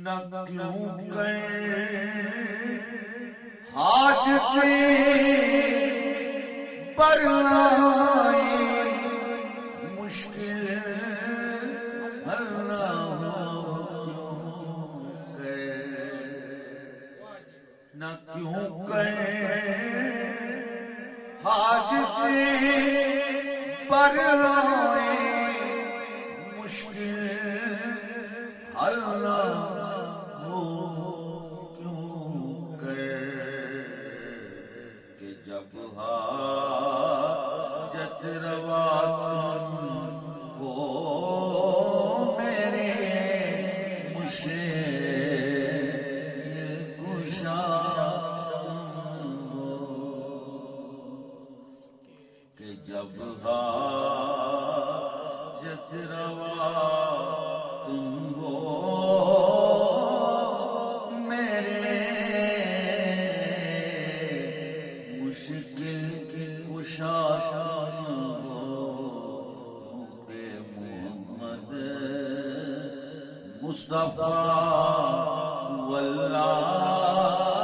نہ کیوں کر حاجتیں برائے مشکل اللہ نہ کیوں کر حاجتیں برائے مشکل اللہ کیوں کر کہ جب حاجت روا تم ہو میرے مشکل کشا تم ہو کہ جب حاجت روا تم ہو میرے مشکل کشا ہو کہ محمد مصطفیٰ واللہ